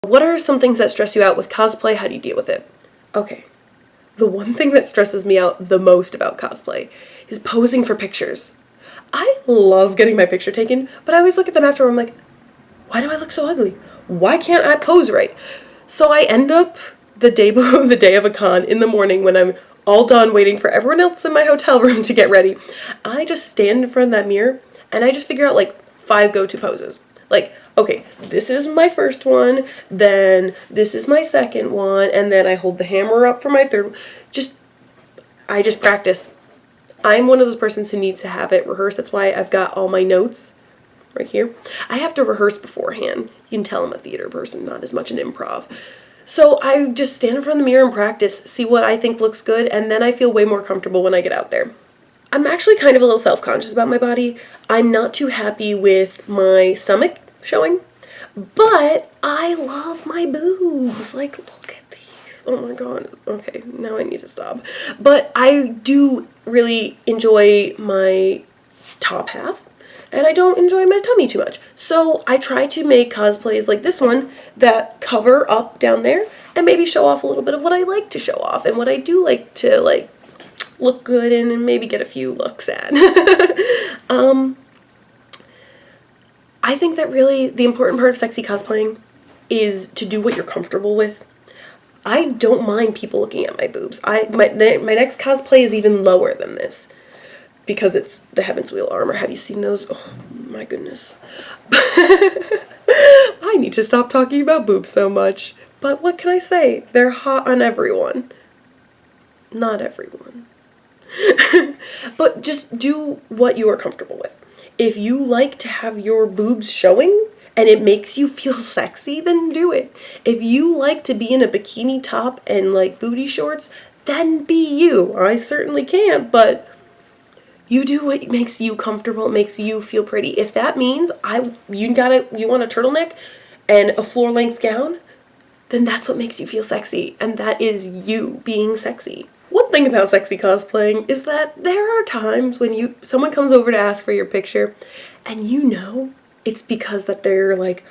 What are some things that stress you out with cosplay? How do you deal with it? Okay, the one thing that stresses me out the most about cosplay is posing for pictures. I love getting my picture taken, but I always look at them after, I'm like, why do I look so ugly? Why can't I pose right? So I end up the day before the day of a con in the morning when I'm all done waiting for everyone else in my hotel room to get ready. I just stand in front of that mirror and I just figure out like 5 go-to poses. Like, okay, this is my first one, then this is my second one, and then I hold the hammer up for my third. I just practice. I'm one of those persons who needs to have it rehearsed. That's why I've got all my notes right here. I have to rehearse beforehand. You can tell I'm a theater person, not as much an improv. So I just stand in front of the mirror and practice, see what I think looks good, and then I feel way more comfortable when I get out there. I'm actually kind of a little self-conscious about my body. I'm not too happy with my stomach showing, but I love my boobs. Like, look at these. Oh my god. Okay, now I need to stop. But I do really enjoy my top half, and I don't enjoy my tummy too much. So I try to make cosplays like this one that cover up down there and maybe show off a little bit of what I like to show off and what I do like to like look good in and maybe get a few looks at. I think that really the important part of sexy cosplaying is to do what you're comfortable with. I don't mind people looking at my boobs. My next cosplay is even lower than this because it's the Heaven's Wheel armor. Have you seen those? Oh my goodness. I need to stop talking about boobs so much. But what can I say? They're hot on everyone. Not everyone. But just do what you are comfortable with. If you like to have your boobs showing and it makes you feel sexy, then do it. If you like to be in a bikini top and like booty shorts, then be you. I certainly can't, but you do what makes you comfortable, makes you feel pretty. If that means you want a turtleneck and a floor-length gown, then that's what makes you feel sexy, and that is you being sexy. One thing about sexy cosplaying is that there are times when someone comes over to ask for your picture and you know it's because that they're like,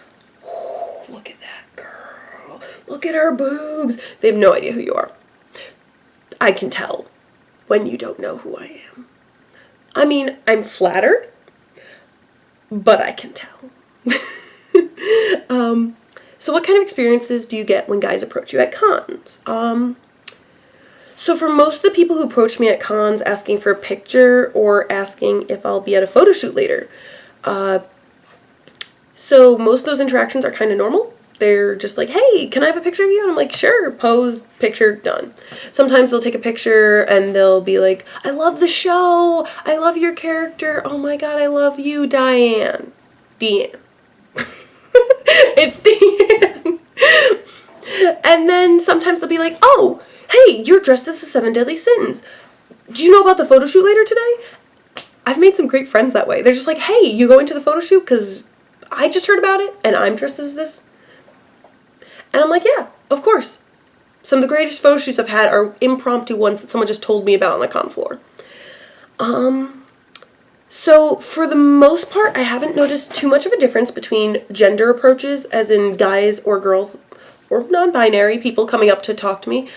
oh, look at that girl, look at her boobs. They have no idea who you are. I can tell when you don't know who I am. I mean, I'm flattered, but I can tell. So what kind of experiences do you get when guys approach you at cons? So for most of the people who approach me at cons asking for a picture or asking if I'll be at a photo shoot later, so most of those interactions are kind of normal. They're just like, hey, can I have a picture of you? And I'm like, sure, pose, picture, done. Sometimes they'll take a picture and they'll be like, I love the show. I love your character. Oh my god, I love you, Diane. Diane. It's Diane. And then sometimes they'll be like, oh, hey, you're dressed as the 7 Deadly Sins. Do you know about the photo shoot later today? I've made some great friends that way. They're just like, hey, you going to the photo shoot? Because I just heard about it and I'm dressed as this. And I'm like, yeah, of course. Some of the greatest photo shoots I've had are impromptu ones that someone just told me about on the con floor. So for the most part, I haven't noticed too much of a difference between gender approaches, as in guys or girls or non-binary people coming up to talk to me.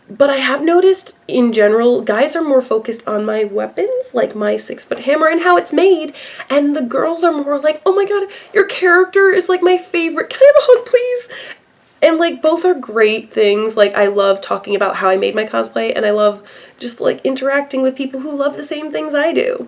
But I have noticed, in general, guys are more focused on my weapons, like my 6-foot hammer and how it's made, and the girls are more like, oh my god, your character is like my favorite. Can I have a hug, please? And like both are great things. Like I love talking about how I made my cosplay, and I love just like interacting with people who love the same things I do.